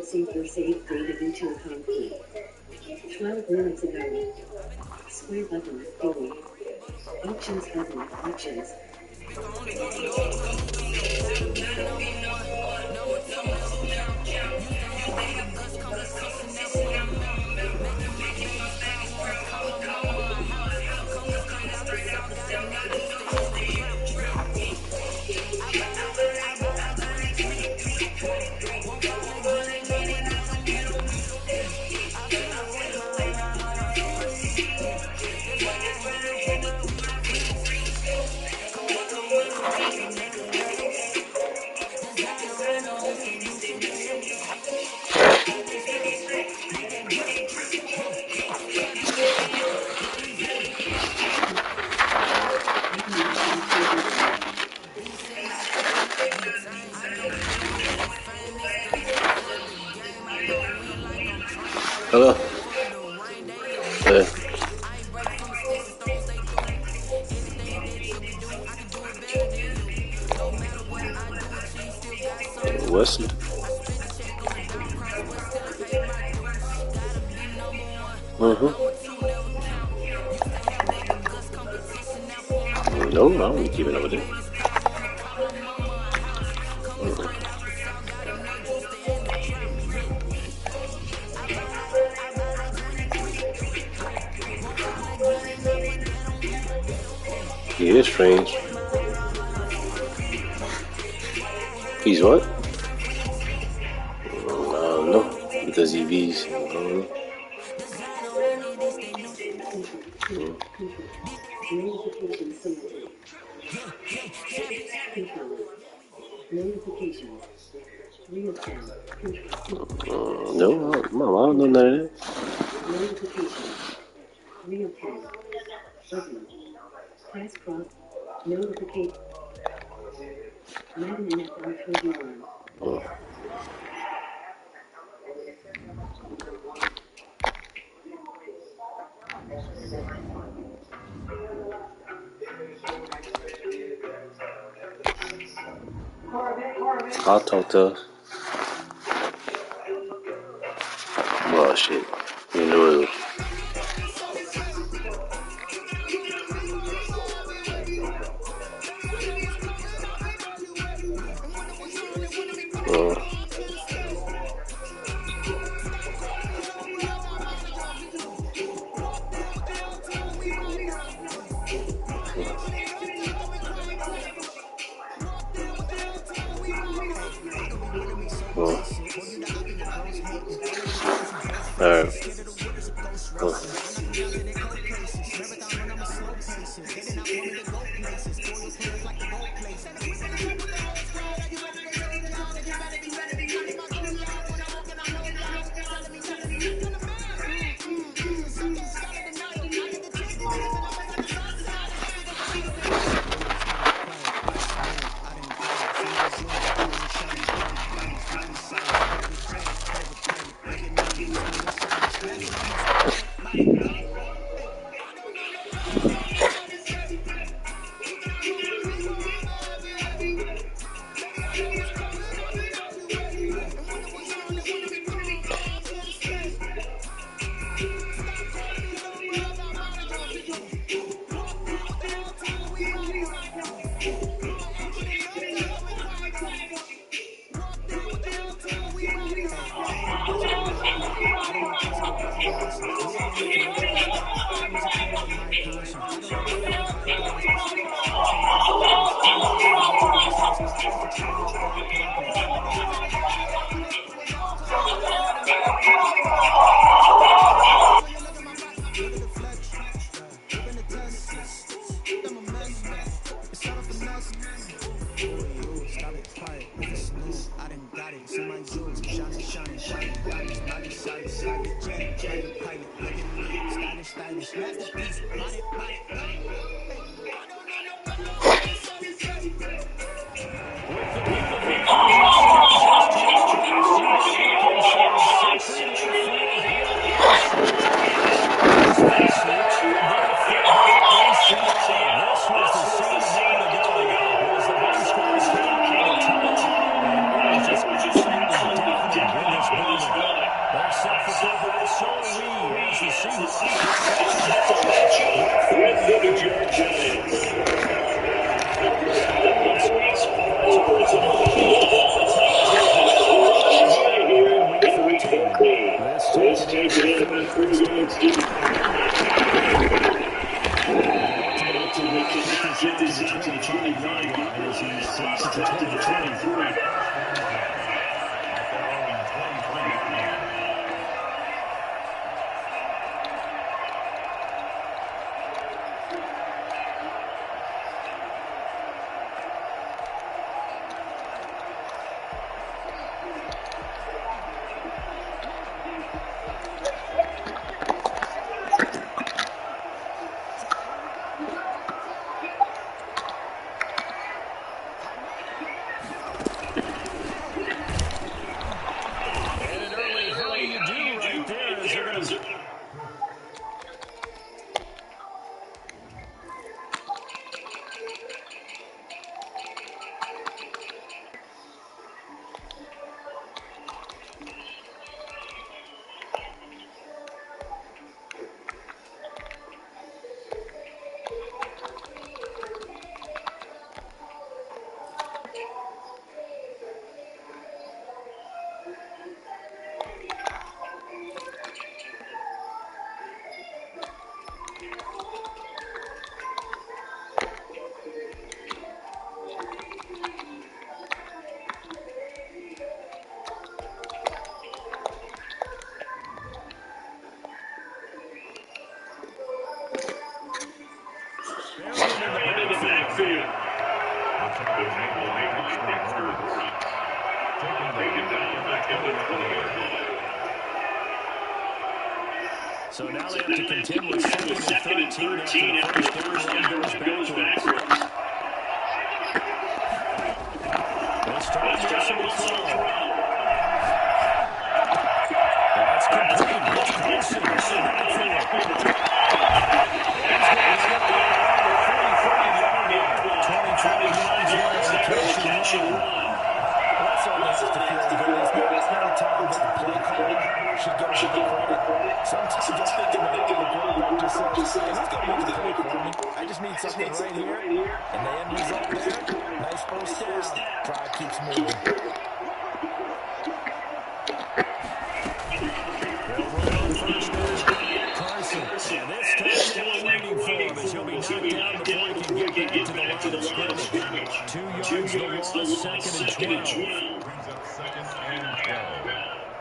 saved data into a conflict. 12 minutes ago. Square button, fully. Options button, options. Hello? Yeah. Wesley? No, I don't keep it over there. Yeah, it's strange. He's what? I don't know. Because he bees. I don't know. Notifications selected. Control. Notifications. Real time. Control. No, Mom, I don't know none of that. Notifications. Real time. Button. Press cross. Notification. Madden NFL 21. I'll talk to us. Oh, shit. You know it. This taken in by third Steve. Get this out to the 25-yard line as he's dropped it to 23. So now they have to contend with second and 13 after the first down goes backwards. Let's try to throw. That's complete. Carson. I just need something right here. And the end result there. Nice first down. Drive keeps moving. Carson. And this time still waiting for him as he'll be knocked down before he can get back to the line of scrimmage. 2 yards to loss, second and 12. Brings up second and 12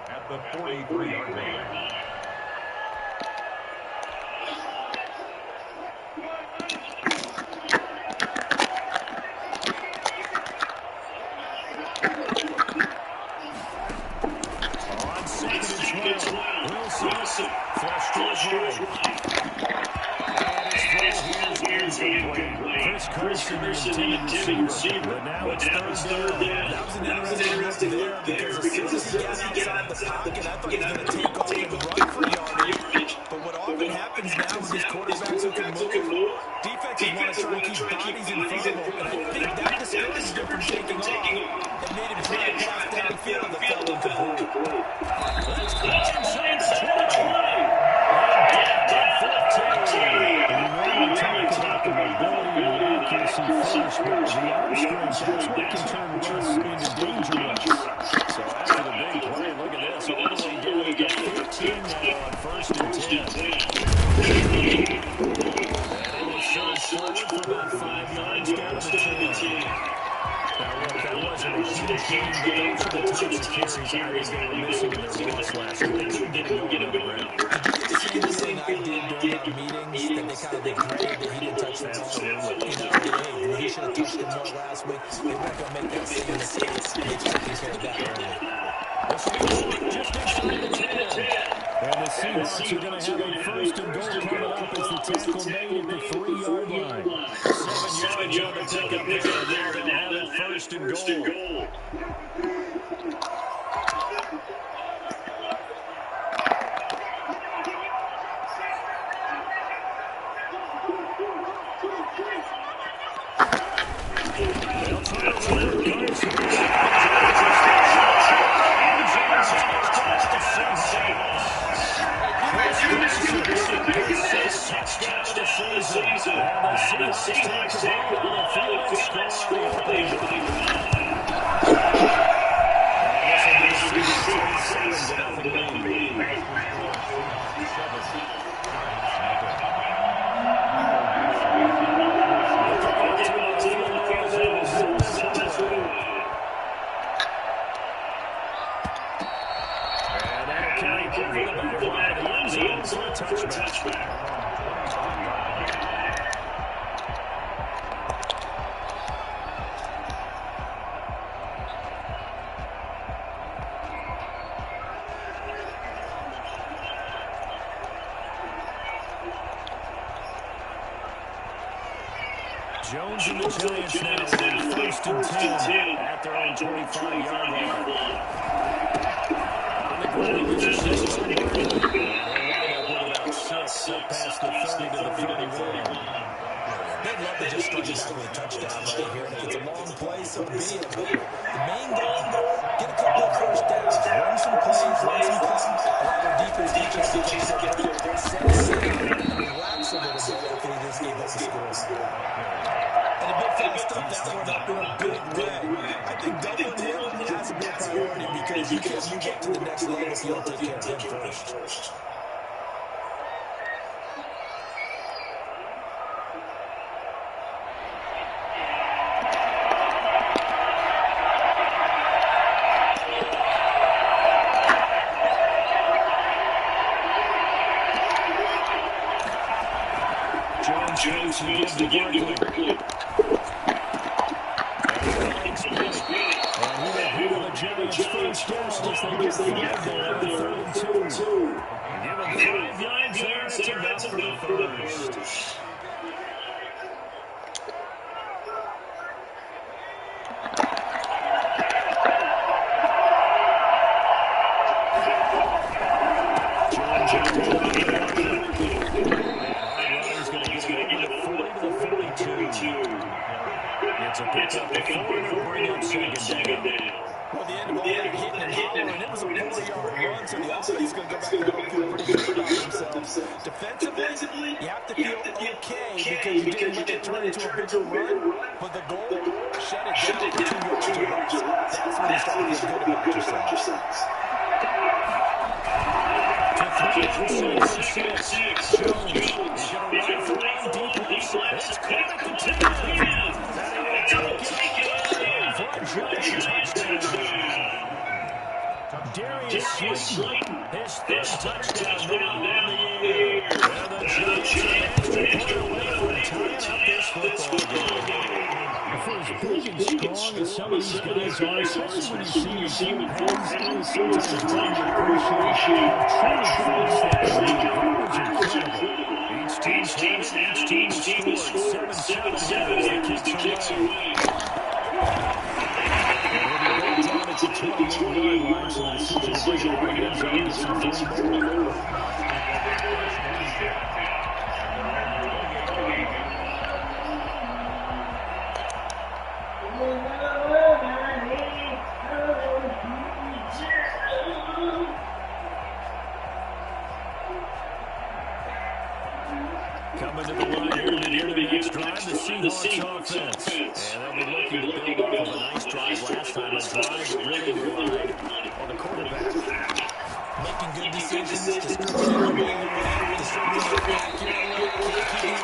at the 43-yard line. Carson intended receiver, but now it's third down. That was an interesting look there because as soon as he got outside the pocket, I thought he was going to take off and run for yardage. But what often happens now with these quarterbacks who can move, defenses want to try and keep bodies in front of them. And I think that discouraged him from taking off and made him try to pass downfield that fell incomplete. Let's go inside the 20. First, but the arm strength, that's what can turn Russ into dangerous. So after the big play, look at this, all the way down to 15 now on first and 10. And it was shot forward for about 5 yards down to the 10. Now look, that wasn't a huge game, but those are the types of carries I think they were missing in their loss last week. They couldn't get it going on the ground. Did you see the thing I did during our meetings that they kind of regretted that he didn't touch the ball? He should have touched him more last week. They weren't going to make that same mistake. They just took care of that early. Just inside the 10. And the Seahawks are going to have a first and goal coming up as the tackle made at the 3-yard line. 7 yards on the pickup there, and now have it first and goal. Seahawks take the ball down the field and score on the opening drive. Jones and the Giants now with 1st and 10 at their own 25-yard line. On the ground, it's a 6-yard gain. They'll line up with about 6 up past the 30 to the 31. They'd love to just start you back with a touchdown right here. And if it's a long play, so be it. But the main goal, get a couple of first downs, run some plays, run some plays. Allow their defense to get the chance to get there, set a city, and relax a little bit after they just gave up the score. And a bit fast up that one up in a big way. I think doubling him has to be a priority because you can't move up to the next level if you don't take care of him first. Jones gives the Barkley. And the Giants first down as they get 5 there on 3rd and 2. Give him 5 yards there. It's enough for the first. It's a pickup before to bring up 2nd down. Well, the end of all that hitting and hollering, it was a 40-yard run, so the offense is going to go back there and feel pretty good about themselves. Defensively, you have to feel okay because you didn't let it turn into a bigger run, but the goal, shut it down for 2 yards to rush. That's when you start to feel good about yourself. To 3-6. Jones is going to run for one deep. It's caught at the 10. Darius Slayton, his 3rd touchdown now on the year. And the Giants are extra point away from tying up this football game. For as big and strong as some of these guys are, especially when you see your hands, sometimes it's hard to appreciate how truly fast that is incredible. Each team scored 7 as they kicked away. It's a 21-yard line, so the decision to bring it up zone is some 3 more. Coming to the line here to begin the next drive, the Seahawks offense. And they'll be looking to build off of a nice drive last time, a drive that really relied on the quarterback. Making good decisions, distributing the ball around, distributing it accurately,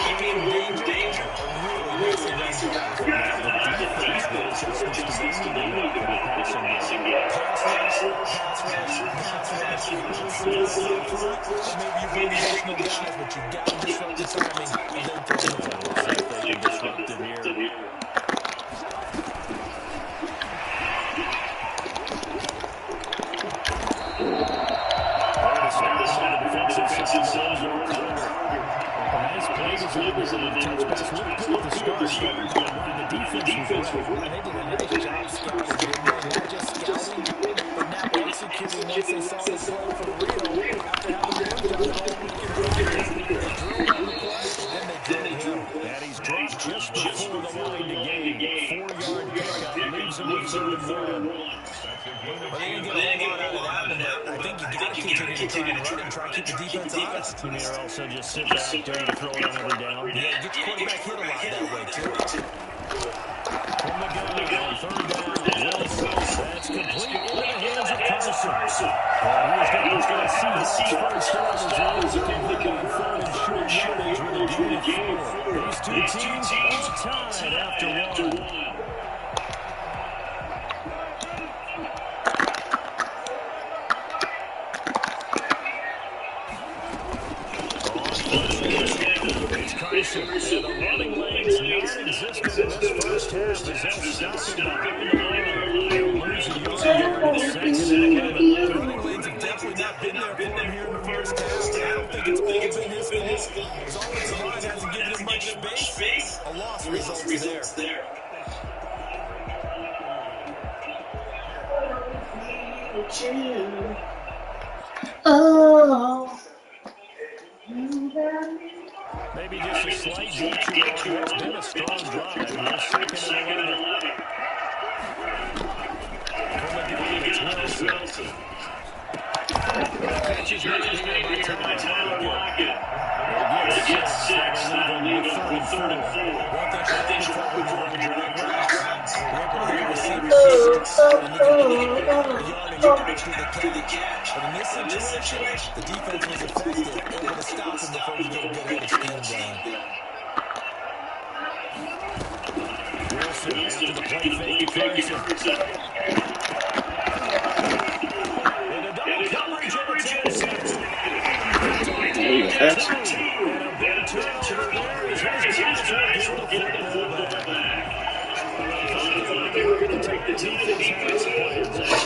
keeping it from danger. Really makes it nice to have the defense that adjustments to this to be able to passing game. Pass rush, and maybe you bring additional guys, but you've got to disrupt the timing and then throw the ball. See if they can disrupt it here. Defensive zone. Nice play design was on the touch pass. Looked good at the start. The defense was ready. And they did a nice job scouting. Not just scouting, but now executing once they saw the play for real. After having one job all week, they drilled on the play, then they drilled him. And he's dropped just before the line to gain. 4-yard pickup leaves him with 3rd and 1. Well, they didn't get a whole lot out of that one, but I think you got to continue to try and run and try and keep the defense honest. You may also just sit back there and throw it on every down. Yeah, get the quarterback hit a lot that way, too. From the gun, third down, Wilson. That's complete into the hands of Carson. He's going to see his first down as well as a converted third and short yardage with a gain of 4. These two teams all tied after one. Carson, and the running lanes non-existent in this first half as they'll stop him behind the line. They'll lose a yard second and 11. The running lanes have definitely not been there for him here in the first half. I don't think it's all been his fault. His offensive line hasn't given him much space. A loss results there. Oh. Maybe just a slight detour on what's been a strong drive. Second and 11. From the gun, it's Wilson. Catch is made here by Tyler Lockett. He gets 6. That'll leave him with 3rd and 4. One thing I think is that when you run a drag route, remember the receiver yardage through the catch. But in this situation, the defense was effective, able to stop him before he get a good head of steam going. Wilson after the play fake to Carson. And a double coverage over Tennessee. That's And a big turnover there as his guys are getting the football back. They were going to take the defense out of plans.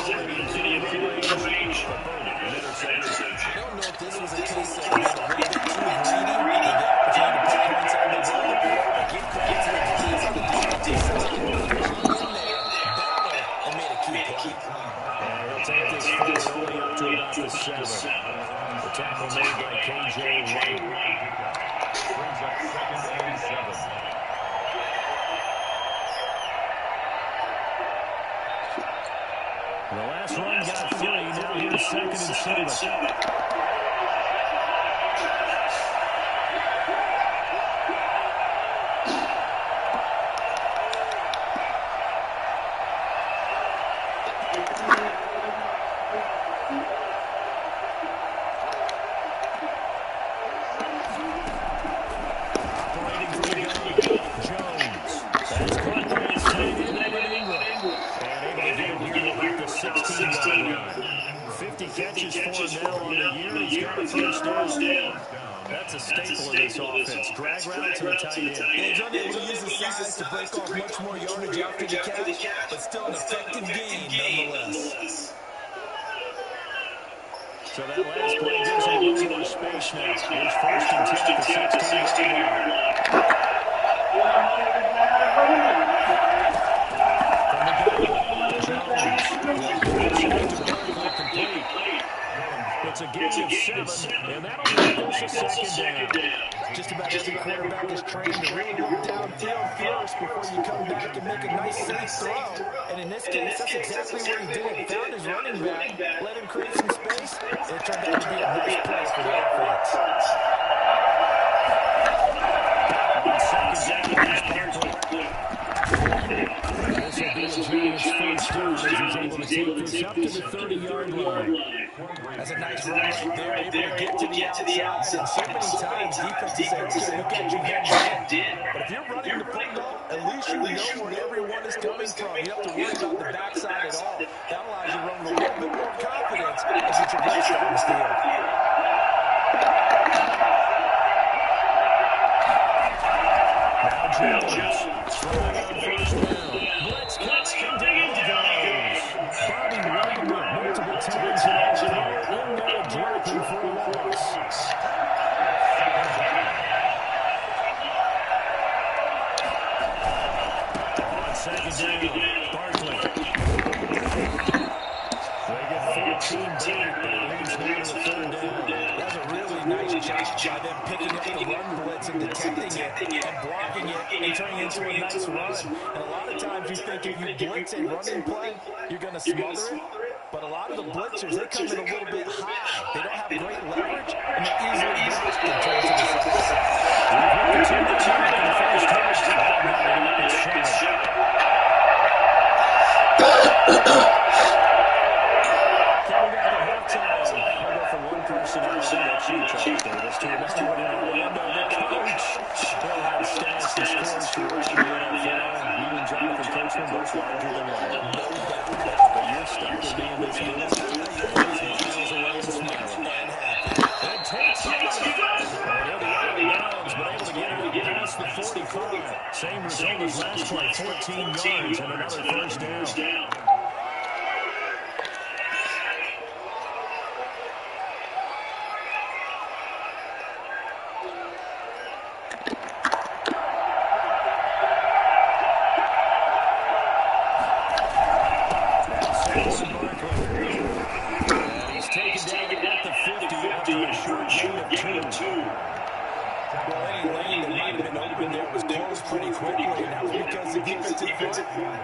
I don't know if this was a case of being a little bit too greedy and the opportunity to put points on the board. But give credit to the defense on the defensive side. Hung in there, battled, and made a key play. They'll take this forward only up to about the 7. The tackle made by K.J. Wright. Brings up 2nd and 7. The last run got 3. Now here's 2nd and 7. Operating from the gun, Jones. That's caught by his tight end, Evan Ingram. And able to get him here to about the 16-yard line. 50 catches for him now on the year. He's got a first down. That's a staple of this offense. Drag route to the tight end. He's unable to use his size to break off much more yardage after the catch, but still an effective game nonetheless. So that last play gives him a little more space now. Here's 1st and 10 at the 16-yard line. It's a gain of 7, and that'll make us a 2nd down. Just about every quarterback is trained to really work downfield first before you come back and make a nice safe throw. And in this case, that's exactly what he did. Found his running back, let him create some space, and it turned out to be a nice play for the offense. On 2nd down, this will be a Giants' first down as he's able to take this up to the 30-yard line. That's a nice run right there, able to get to the outside. And so many times, defenses say, okay, we got you head in. But if you're running the football, at least you know where everyone is coming from. You don't have to worry about the backside at all. That allows you to run with a little bit more confidence as you traverse down the field. Now Jones, throwing on first down. Blitz cuts, and down he goes. Bobby Wagner, multiple times in his career, in there dropping for a loss. On 2nd down, Barkley. They get 14 back, but it leads now to 3rd down. That's a really nice job by them picking up the run blitz and detecting it and blocking it and turning it into a nice run. And a lot of times you think if you blitz a running play, you're going to smother it. But a lot of the blitzers, they come in a little bit high. They don't have great leverage, and they're easily blocked and turned to the side. We've hit the 2-minute mark in the first half. It's shot. Same result as last play, 14 yards and another first down. He's taken down at the 50 after a short gain of 2. Well, any lane that might have been open there was closed pretty quickly, and that was because the defensive front,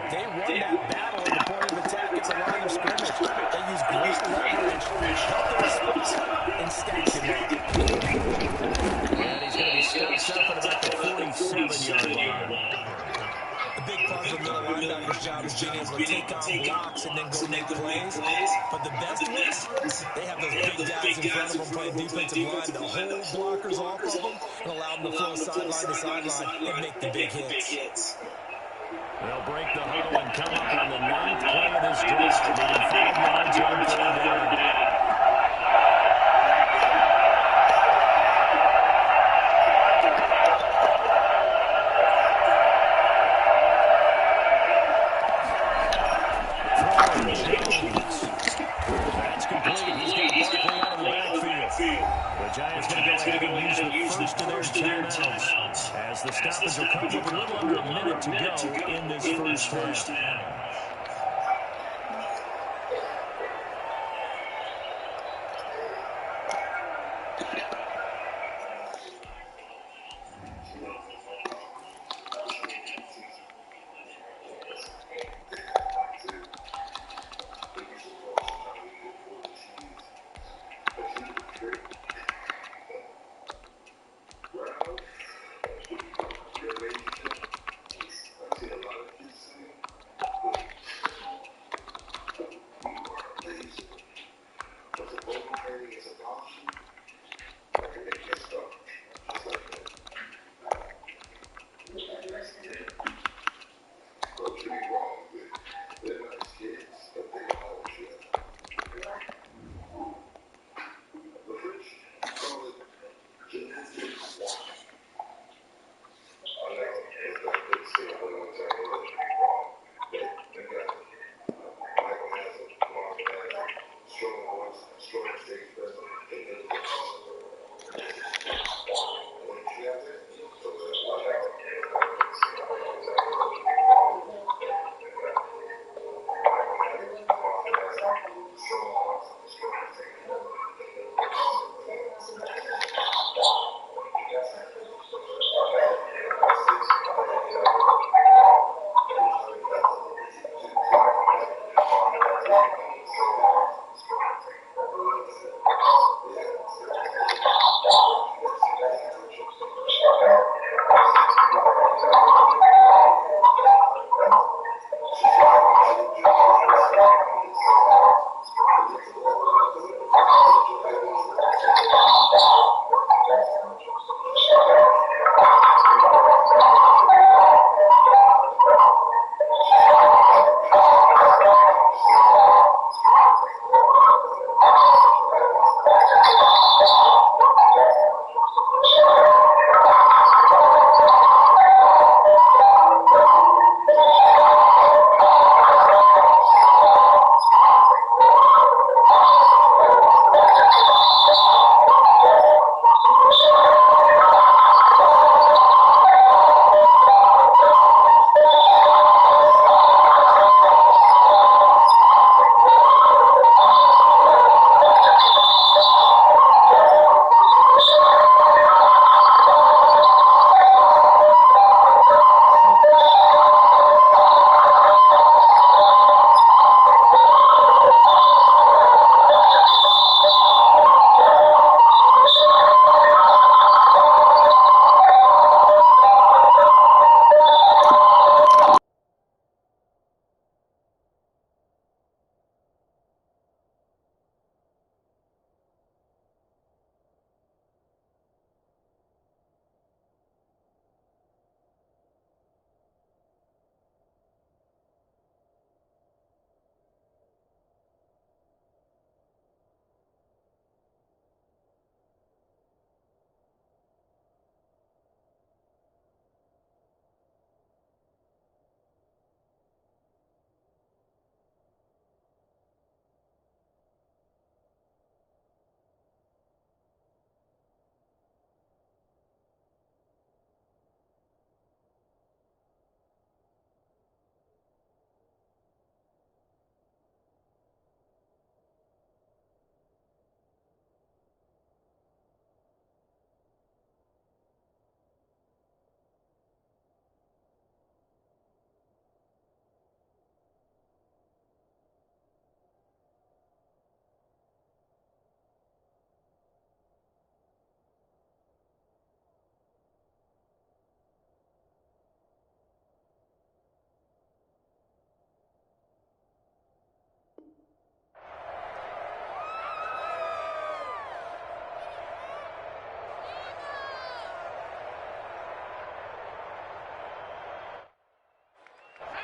they won that battle at the point of attack at the line of scrimmage. They used great leverage, held their spots, and stacked him up. And he's going to be stopped up at about the 47-yard line. The big part of the middle linebacker's job is being able to take on blocks and then go make plays. But the best ones, they have those big guys in front of them playing defensive line. They'll hold blockers off of them and allow them to flow sideline to sideline and make the big hits. They'll break the huddle and come up on the 9th play of this drive, needing 5 yards on 3rd down. As the stoppage will come with a little under a minute to go in this first half.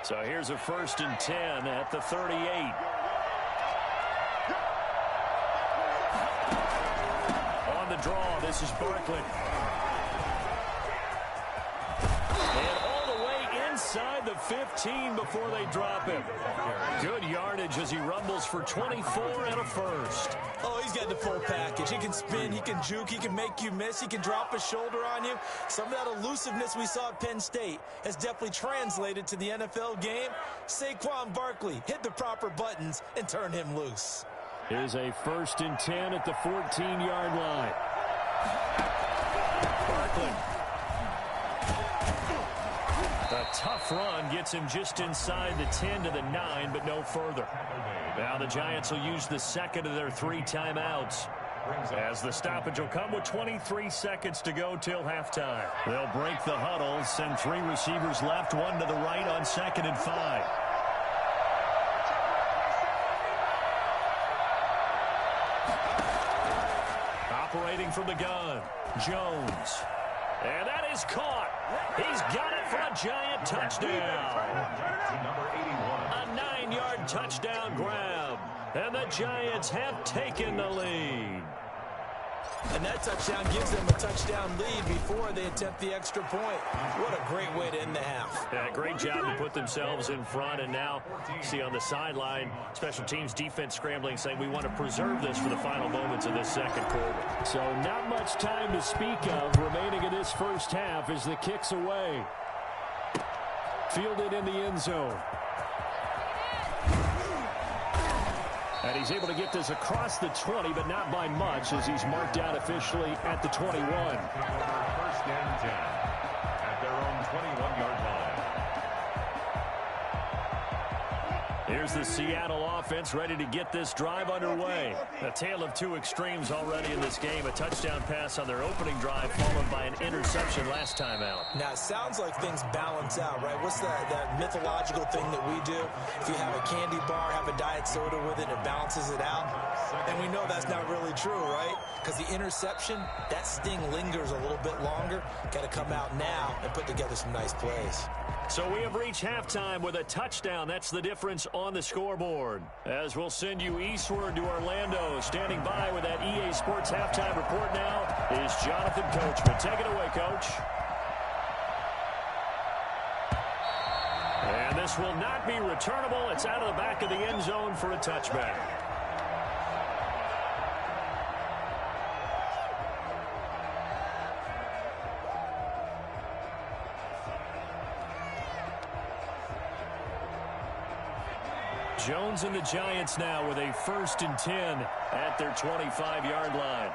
So here's a 1st and 10 at the 38. On the draw, this is Barkley. And all the way inside the 15 before they drop him. Good yardage as he rumbles for 24 and a first. Oh, he's got the full package. He can spin, he can juke, he can make you miss, he can drop a shoulder on you. Some of that elusiveness we saw at Penn State has definitely translated to the NFL game. Saquon Barkley hit the proper buttons and turn him loose. Here's a 1st and 10 at the 14-yard line. Barkley. A tough run gets him just inside the 10 to the 9, but no further. Now the Giants will use the second of their 3 timeouts, as the stoppage will come with 23 seconds to go till halftime. They'll break the huddle, send 3 receivers left, 1 to the right on 2nd and 5. Operating from the gun, Jones. And that is caught. He's got it for a Giant touchdown. A 9-yard touchdown grab. And the Giants have taken the lead. And that touchdown gives them a touchdown lead before they attempt the extra point. What a great way to end the half. Yeah, great job to put themselves in front. And now, see on the sideline, special teams defense scrambling, saying we want to preserve this for the final moments of this second quarter. So not much time to speak of remaining in this first half as the kick's away. Fielded in the end zone. And he's able to get this across the 20, but not by much, as he's marked out officially at the 21. 1st and 10 at their own 21-yard line. Here's the Seattle offense ready to get this drive underway. A tale of 2 extremes already in this game. A touchdown pass on their opening drive, followed by an interception last time out. Now, it sounds like things balance out, right? What's that mythological thing that we do? If you have a candy bar, have a diet soda with it, it balances it out. And we know that's not really true, right? Because the interception, that sting lingers a little bit longer. Got to come out now and put together some nice plays. So we have reached halftime with a touchdown. That's the difference on the scoreboard. As we'll send you eastward to Orlando. Standing by with that EA Sports halftime report now is Jonathan Coachman. Take it away, Coach. And this will not be returnable. It's out of the back of the end zone for a touchback. Jones and the Giants now with a 1st and 10 at their 25-yard line.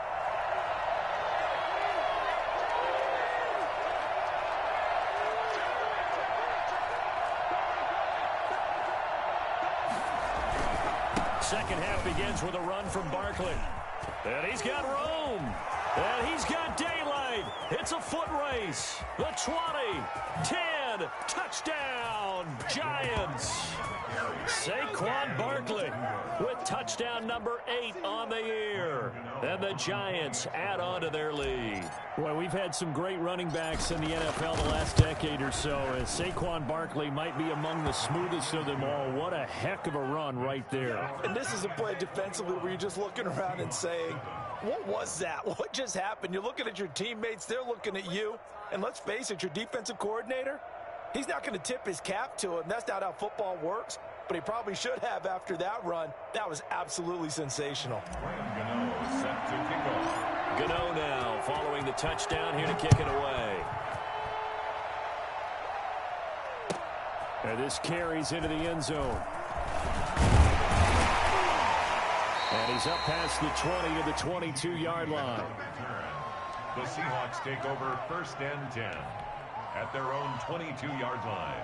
Second half begins with a run from Barkley. And he's got room. And he's got daylight. It's a foot race. The 20, 10, touchdown, Giants. Saquon Barkley with touchdown number 8 on the year. And the Giants add on to their lead. Well, we've had some great running backs in the NFL the last decade or so, and Saquon Barkley might be among the smoothest of them all. What a heck of a run right there. And this is a play defensively where you're just looking around and saying, what was that? What just happened? You're looking at your teammates. They're looking at you. And let's face it, your defensive coordinator, he's not going to tip his cap to him. That's not how football works. But he probably should have after that run. That was absolutely sensational. Gano set to kick off. Gano now following the touchdown here to kick it away. And this carries into the end zone. And he's up past the 20 to the 22-yard line. The Seahawks take over 1st and 10 at their own 22-yard line.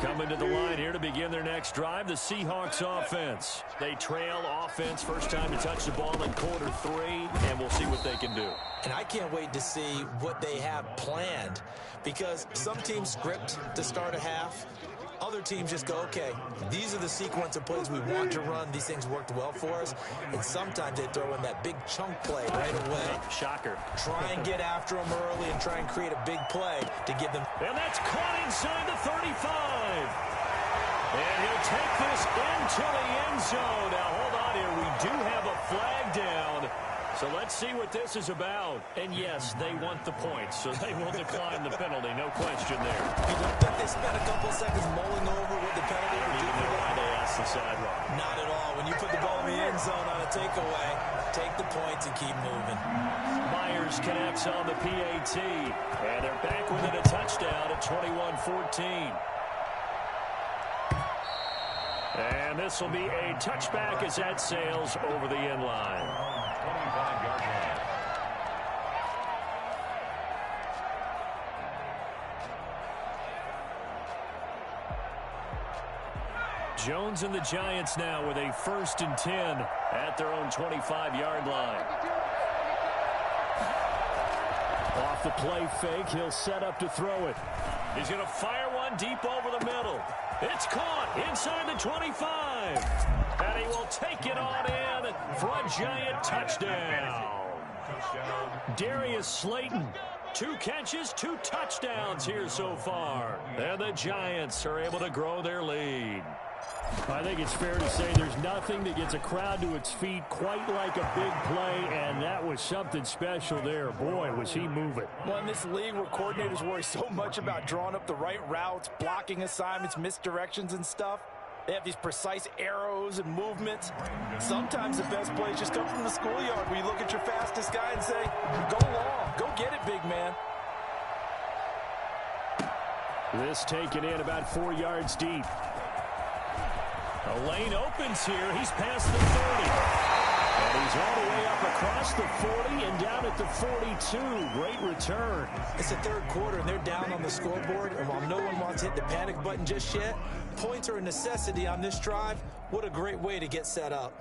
Coming to the line here to begin their next drive, the Seahawks offense. They trail offense, first time to touch the ball in quarter 3, and we'll see what they can do. And I can't wait to see what they have planned, because some teams script to start a half. Other teams just go, okay, these are the sequence of plays we want to run. These things worked well for us. And sometimes they throw in that big chunk play right away. Shocker. Try and get after them early and try and create a big play to give them. And that's caught inside the 35. And he'll take this into the end zone. Now, hold on here. We do have a flag down. So let's see what this is about. And yes, they want the points, so they will decline the penalty. No question there. You don't think they spent a couple seconds mulling over what the penalty would do? Even though why they asked the sideline. Not at all. When you put the ball in the end zone on a takeaway, take the points and keep moving. Myers connects on the PAT. And they're back within a touchdown at 21-14. And this will be a touchback as that sails over the end line. 25-yard line. Jones and the Giants now with a 1st and 10 at their own 25-yard line. Off the play fake, he'll set up to throw it. He's going to fire one deep over the middle. It's caught inside the 25. And he will take it on in for a Giant touchdown. Darius Slayton, 2 catches, 2 touchdowns here so far. And the Giants are able to grow their lead. I think it's fair to say there's nothing that gets a crowd to its feet quite like a big play, and that was something special there. Boy, was he moving. Well, in this league where coordinators worry so much about drawing up the right routes, blocking assignments, misdirections and stuff, they have these precise arrows and movements. Sometimes the best plays just come from the schoolyard where you look at your fastest guy and say, go long, go get it, big man. This taken in about 4 yards deep. A lane opens here. He's past the 30. And he's all the way up across the 40 and down at the 42. Great return. It's the third quarter, and they're down on the scoreboard. And while no one wants to hit the panic button just yet, points are a necessity on this drive. What a great way to get set up.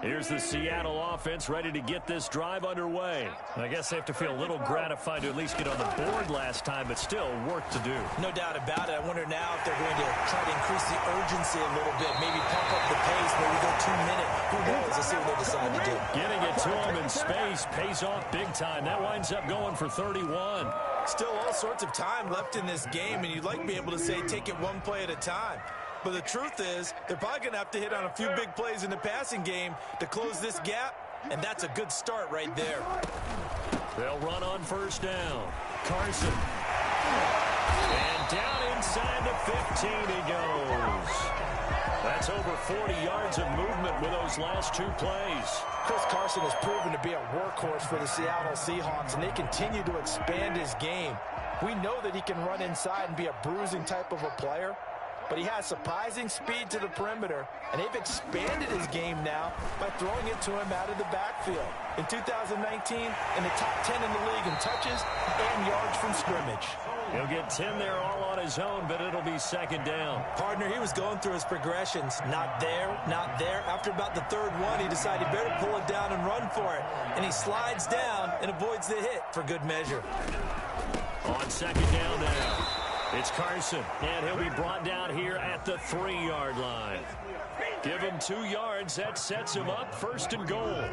Here's the Seattle offense ready to get this drive underway. I guess they have to feel a little gratified to at least get on the board last time, but still work to do. No doubt about it. I wonder now if they're going to try to increase the urgency a little bit, maybe pump up the pace, maybe go 2 minute. Who knows? Let's see what they decide to do. Getting it to him in space pays off big time. That winds up going for 31. Still all sorts of time left in this game, and you'd like to be able to say take it one play at a time. But the truth is, they're probably going to have to hit on a few big plays in the passing game to close this gap, and that's a good start right there. They'll run on 1st down. Carson. And down inside the 15 he goes. That's over 40 yards of movement with those last 2 plays. Chris Carson has proven to be a workhorse for the Seattle Seahawks, and they continue to expand his game. We know that he can run inside and be a bruising type of a player, but he has surprising speed to the perimeter, and they've expanded his game now by throwing it to him out of the backfield. In 2019, in the top 10 in the league in touches and yards from scrimmage. He'll get 10 there all on his own, but it'll be 2nd down. Partner, he was going through his progressions. Not there, not there. After about the 3rd one, he decided he better pull it down and run for it. And he slides down and avoids the hit for good measure. On 2nd down now. It's Carson, and he'll be brought down here at the 3-yard line. Give him 2 yards. That sets him up 1st and goal.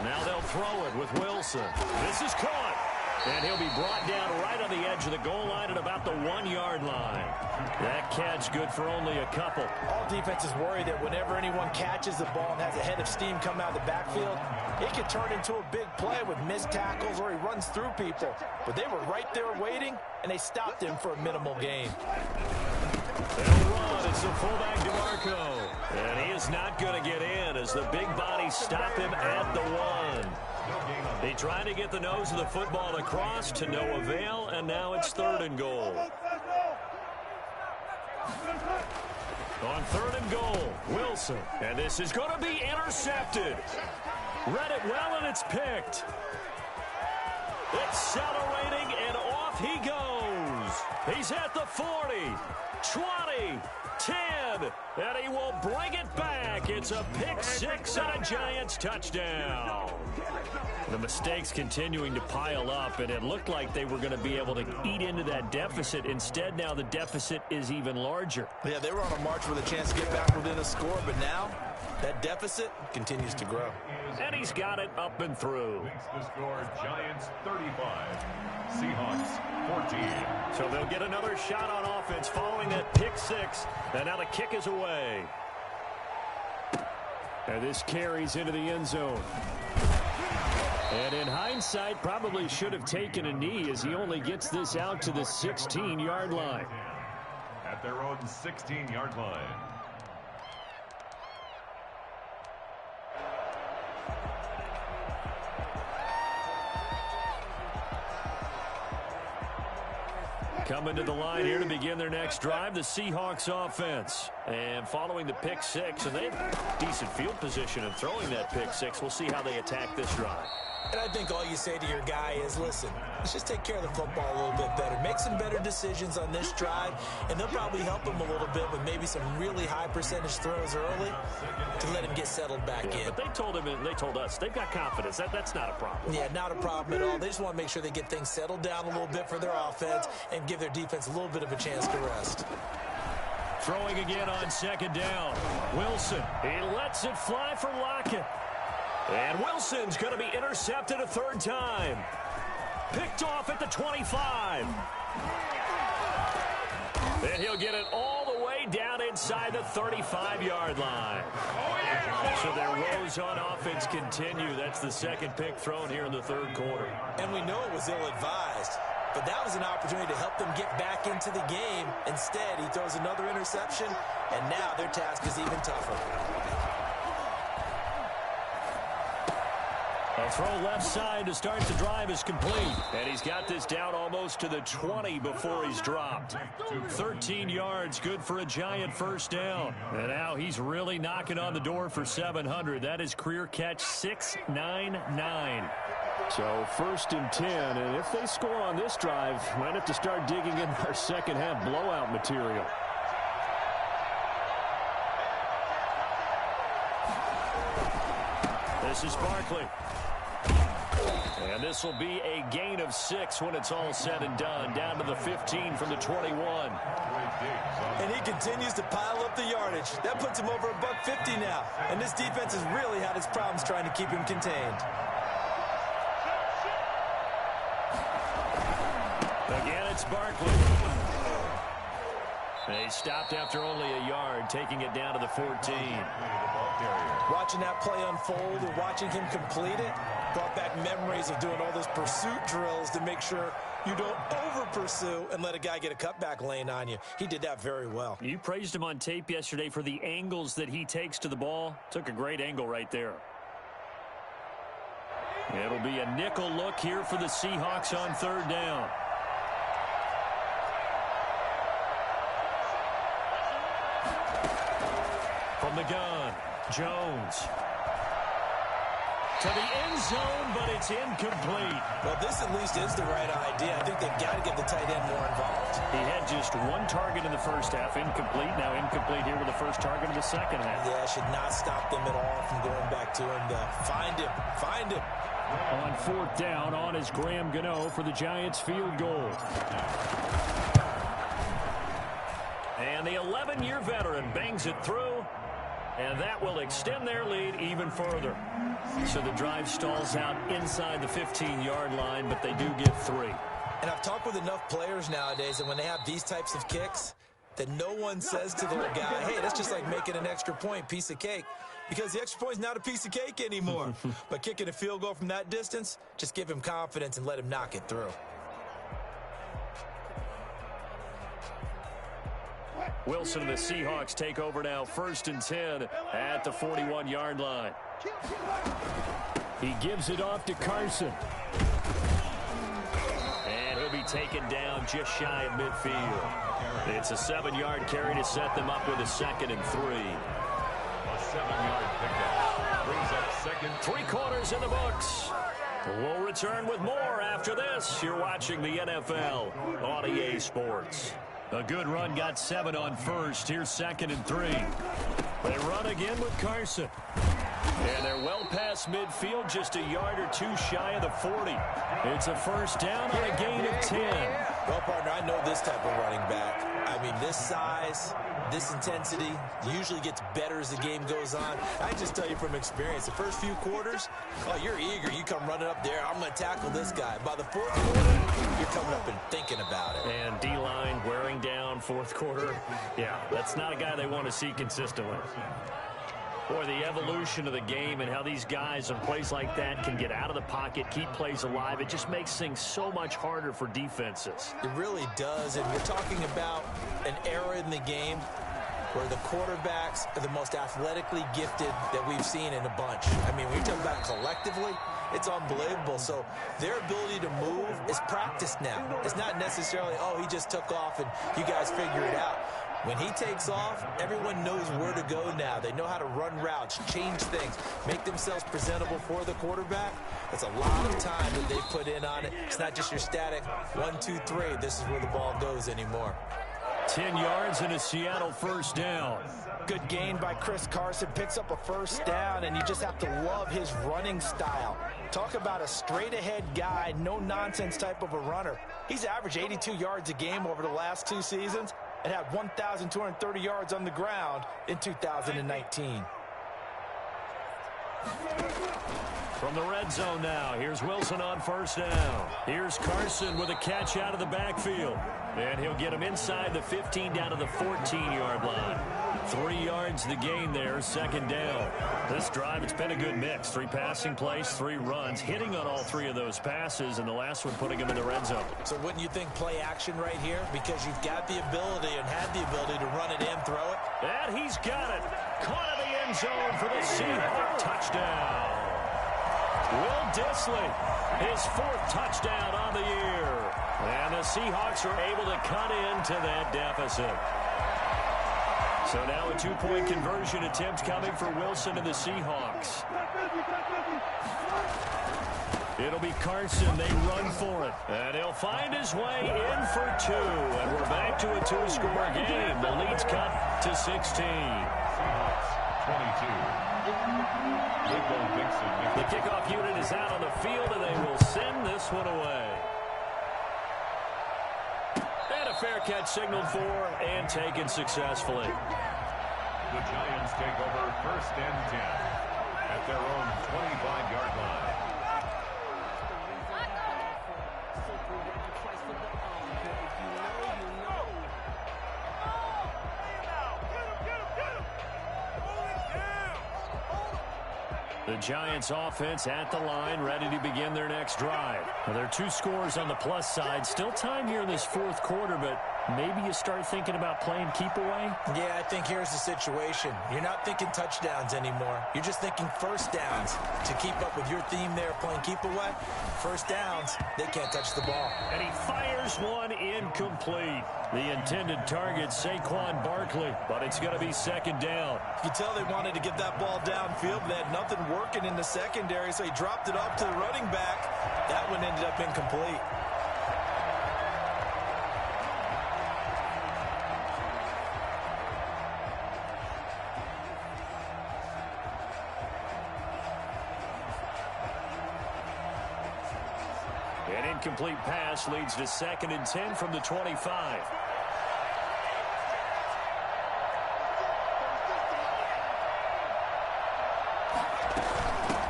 Now they'll throw it with Wilson. This is caught. And he'll be brought down right on the edge of the goal line at about the 1-yard line. That catch good for only a couple. All defenses worry that whenever anyone catches the ball and has a head of steam come out of the backfield, it could turn into a big play with missed tackles or he runs through people. But they were right there waiting, and they stopped him for a minimal gain. They'll run. It's the fullback DeMarco. And he is not going to get in as the big bodies stop him at the 1. They tried to get the nose of the football across to no avail, and now it's 3rd and goal. On 3rd and goal, Wilson. And this is going to be intercepted. Read it well, and it's picked. Accelerating, and off he goes. He's at the 40, 20, 10, and he will bring it back. It's a pick six and a Giants touchdown. The mistakes continuing to pile up, and it looked like they were going to be able to eat into that deficit. Instead, now the deficit is even larger. Yeah, they were on a march with a chance to get back within a score, but now that deficit continues to grow. And he's got it up and through. Makes the score Giants 35, Seahawks 14. So they'll get another shot on offense following that pick six. And now the kick is away. And this carries into the end zone. And in hindsight, probably should have taken a knee as he only gets this out to the 16-yard line. At their own 16-yard line. Coming to the line here to begin their next drive, the Seahawks offense. And following the pick six, and they have decent field position in throwing that pick six. We'll see how they attack this drive. And I think all you say to your guy is, listen, let's just take care of the football a little bit better. Make some better decisions on this drive, and they'll probably help him a little bit with maybe some really high percentage throws early to let him get settled back in. But they told him, and they told us, they've got confidence. That's not a problem. Yeah, not a problem at all. They just want to make sure they get things settled down a little bit for their offense and give their defense a little bit of a chance to rest. Throwing again on second down. Wilson, he lets it fly for Lockett. And Wilson's going to be intercepted a third time. Picked off at the 25. And he'll get it all the way down inside the 35-yard line. So their woes on offense continue. That's the second pick thrown here in the third quarter. And we know it was ill-advised, but that was an opportunity to help them get back into the game. Instead, he throws another interception, and now their task is even tougher. A throw left side to start the drive is complete. And he's got this down almost to the 20 before he's dropped. 13 yards, good for a Giant first down. And now he's really knocking on the door for 700. That is career catch 699. So first and 10, and if they score on this drive, might have to start digging in our second half blowout material. This is Barkley. And this will be a gain of 6 when it's all said and done. Down to the 15 from the 21. And he continues to pile up the yardage. That puts him over $150 now. And this defense has really had its problems trying to keep him contained. Again, it's Barkley. They stopped after only a yard, taking it down to the 14. Watching that play unfold and watching him complete it brought back memories of doing all those pursuit drills to make sure you don't over-pursue and let a guy get a cutback lane on you. He did that very well. You praised him on tape yesterday for the angles that he takes to the ball. Took a great angle right there. It'll be a nickel look here for the Seahawks on third down. From the gun, Jones. To the end zone, but it's incomplete. Well, this at least is the right idea. I think they've got to get the tight end more involved. He had just one target in the first half, incomplete. Now incomplete here with the first target of the second half. Yeah, should not stop them at all from going back to him to find him. Find him. On fourth down, on is Graham Gano for the Giants field goal. And the 11-year veteran bangs it through. And that will extend their lead even further. So the drive stalls out inside the 15-yard line, but they do get 3. And I've talked with enough players nowadays that when they have these types of kicks, that no one says to their guy, hey, that's just like making an extra point, piece of cake. Because the extra point is not a piece of cake anymore. But kicking a field goal from that distance, just give him confidence and let him knock it through. Wilson and the Seahawks take over now, first and 10 at the 41-yard line. He gives it off to Carson. And he'll be taken down just shy of midfield. It's a 7-yard carry to set them up with a second and 3. A 7-yard pickup brings up second. 3 quarters in the books. We'll return with more after this. You're watching the NFL on EA Sports. A good run got 7 on first. Here's 2nd and 3. They run again with Carson. And they're well past midfield, just a yard or two shy of the 40. It's a first down on a gain of 10. Well, partner, I know this type of running back. I mean, this size, this intensity usually gets better as the game goes on. I just tell you from experience, the first few quarters, oh, you're eager. You come running up there, I'm going to tackle this guy. By the 4th quarter, you're coming up and thinking about it. And D-line wearing down 4th quarter. Yeah, that's not a guy they want to see consistently. Boy, the evolution of the game and how these guys on plays like that can get out of the pocket, keep plays alive, it just makes things so much harder for defenses. It really does, and we're talking about an era in the game where the quarterbacks are the most athletically gifted that we've seen in a bunch. I mean, when you talk about collectively, it's unbelievable. So their ability to move is practiced now. It's not necessarily, oh, he just took off and you guys figure it out. When he takes off, everyone knows where to go now. They know how to run routes, change things, make themselves presentable for the quarterback. That's a lot of time that they put in on it. It's not just your static 1, 2, 3. This is where the ball goes anymore. 10 yards and a Seattle first down. Good gain by Chris Carson. Picks up a first down, and you just have to love his running style. Talk about a straight-ahead guy, no-nonsense type of a runner. He's averaged 82 yards a game over the last 2 seasons and had 1,230 yards on the ground in 2019. From the red zone now, here's Wilson on first down. Here's Carson with a catch out of the backfield. And he'll get him inside the 15 down to the 14-yard line. 3 yards the gain there, 2nd down. This drive, it's been a good mix. 3 passing plays, 3 runs, hitting on all 3 of those passes, and the last one putting him in the red zone. So wouldn't you think play action right here? Because you've got the ability and had the ability to run it and throw it. And he's got it. Caught in the end zone for the Seahawks touchdown. Will Dissly, his 4th touchdown on the year. And the Seahawks are able to cut into that deficit. So now a 2-point conversion attempt coming for Wilson and the Seahawks. It'll be Carson. They run for it. And he'll find his way in for 2. And we're back to a 2-score game. The lead's cut to 16. 22. The kickoff unit is out on the field, and they will send this one away. And a fair catch signaled for and taken successfully. The Giants take over 1st and 10 at their own 25-yard line. The Giants offense at the line, ready to begin their next drive. Well, there are 2 scores on the plus side. Still time here in this 4th quarter, but maybe you start thinking about playing keep away? Yeah, I think here's the situation. You're not thinking touchdowns anymore. You're just thinking first downs. To keep up with your theme there, playing keep away, first downs, they can't touch the ball. And he fires one incomplete. The intended target, Saquon Barkley, but it's going to be 2nd down. You can tell they wanted to get that ball downfield, but they had nothing working in the secondary, so he dropped it up to the running back. That one ended up incomplete. An incomplete pass leads to 2nd and 10 from the 25.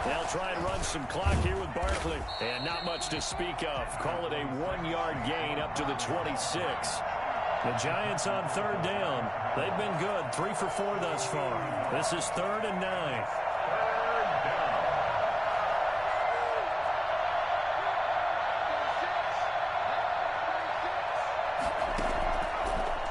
They'll try and run some clock here with Barkley. And not much to speak of. Call it a 1-yard gain up to the 26. The Giants on 3rd down. They've been good. 3 for 4 thus far. This is 3rd and 9.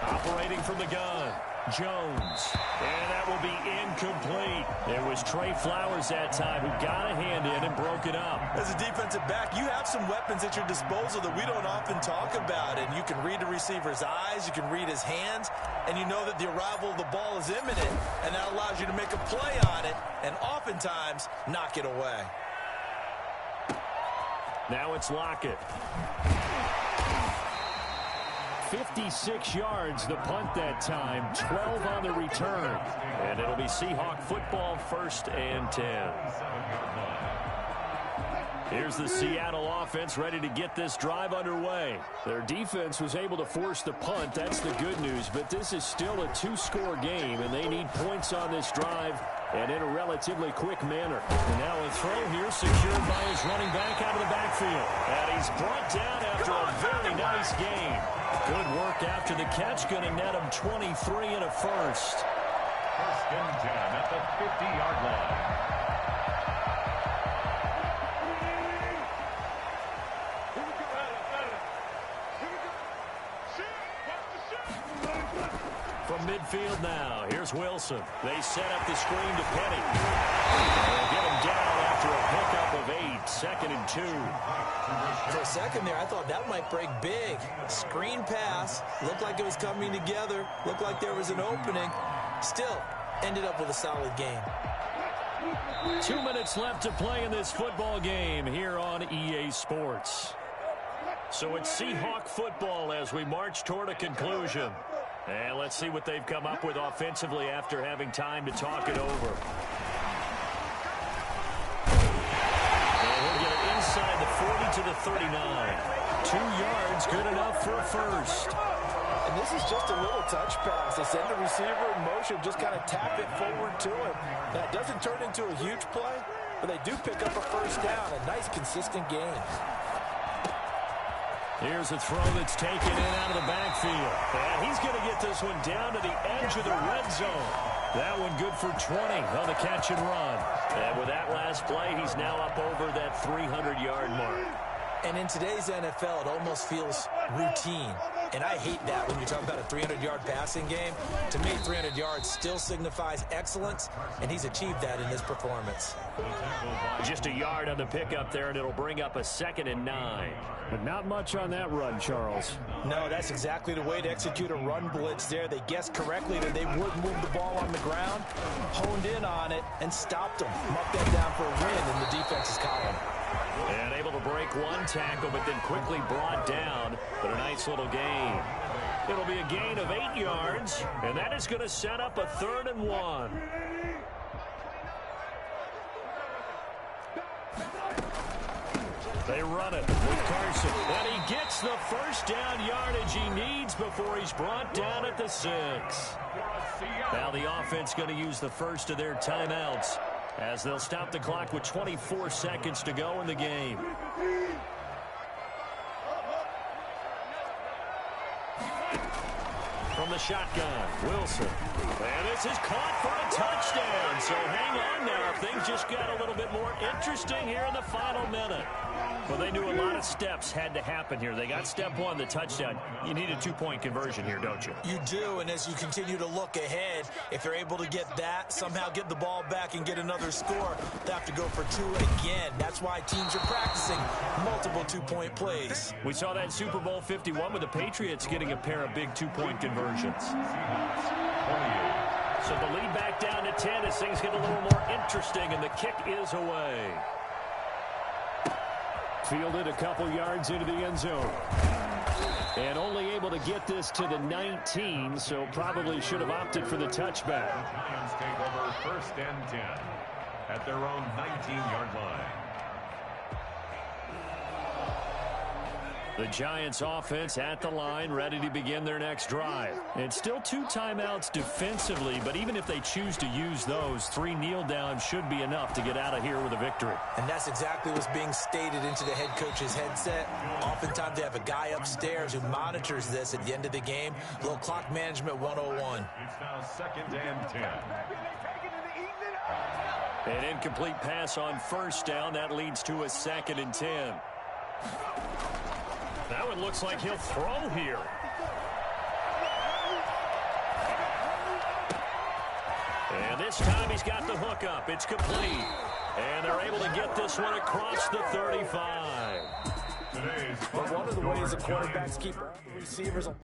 Operating from the gun, Jones. And that will be incomplete. It was Trey Flowers that time who got a hand in and broke it up. As a defensive back, you have some weapons at your disposal that we don't often talk about. And you can read the receiver's eyes, you can read his hands, and you know that the arrival of the ball is imminent. And that allows you to make a play on it and oftentimes knock it away. Now it's Lockett. 56 yards the punt that time, 12 on the return. And it'll be Seahawk football, 1st and 10. Here's the Seattle offense ready to get this drive underway. Their defense was able to force the punt. That's the good news. But this is still a 2-score game, and they need points on this drive and in a relatively quick manner. And now a throw here secured by his running back out of the backfield. And he's brought down after a very nice game. Good work after the catch. Going to net him 23 and a first. 1st and 10 at the 50-yard line. From midfield now, here's Wilson. They set up the screen to Penny. They'll get him down after a pickup of 8, 2nd and 2. For a second there, I thought that might break big. Screen pass, looked like it was coming together, looked like there was an opening. Still, ended up with a solid game. 2 minutes left to play in this football game here on EA Sports. So it's Seahawk football as we march toward a conclusion. And let's see what they've come up with offensively after having time to talk it over. And he'll get it inside the 40 to the 39. 2 yards, good enough for a first. And this is just a little touch pass. They send the receiver in motion, just kind of tap it forward to him. That doesn't turn into a huge play, but they do pick up a first down. A nice, consistent game. Here's a throw that's taken in out of the backfield. And he's going to get this one down to the edge of the red zone. That one good for 20 on the catch and run. And with that last play, he's now up over that 300-yard mark. And in today's NFL, it almost feels routine. And I hate that when you talk about a 300-yard passing game. To me, 300 yards still signifies excellence, and he's achieved that in this performance. Just a yard on the pickup there, and it'll bring up a 2nd and 9. But not much on that run, Charles. No, that's exactly the way to execute a run blitz there. They guessed correctly that they would move the ball on the ground, honed in on it, and stopped them. Mucked that down for a win in the defense's column. And able to break one tackle, but then quickly brought down. But a nice little gain. It'll be a gain of 8 yards, and that is going to set up a 3rd and 1. They run it with Carson. And he gets the first down yardage he needs before he's brought down at the 6. Now the offense going to use the first of their timeouts as they'll stop the clock with 24 seconds to go in the game. From the shotgun, Wilson. And this is caught for a touchdown. So hang on now. Things just got a little bit more interesting here in the final minute. Well, they knew a lot of steps had to happen here. They got step 1, the touchdown. You need a 2-point conversion here, don't you? You do, and as you continue to look ahead, if they're able to get that, somehow get the ball back and get another score, they have to go for 2 again. That's why teams are practicing multiple 2-point plays. We saw that Super Bowl 51 with the Patriots getting a pair of big 2-point conversions. So the lead back down to 10 as things get a little more interesting, and the kick is away. Fielded a couple yards into the end zone. And only able to get this to the 19, so probably should have opted for the touchback. Lions take over 1st and 10 at their own 19-yard line. The Giants offense at the line, ready to begin their next drive. It's still 2 timeouts defensively, but even if they choose to use those, 3 kneel downs should be enough to get out of here with a victory. And that's exactly what's being stated into the head coach's headset. Oftentimes they have a guy upstairs who monitors this at the end of the game. A little clock management 101. It's now 2nd and 10. An incomplete pass on first down. That leads to a 2nd and 10. That one looks like he'll throw here. And this time he's got the hook up. It's complete. And they're able to get this one across the 35. But one of the ways the quarterbacks keep receivers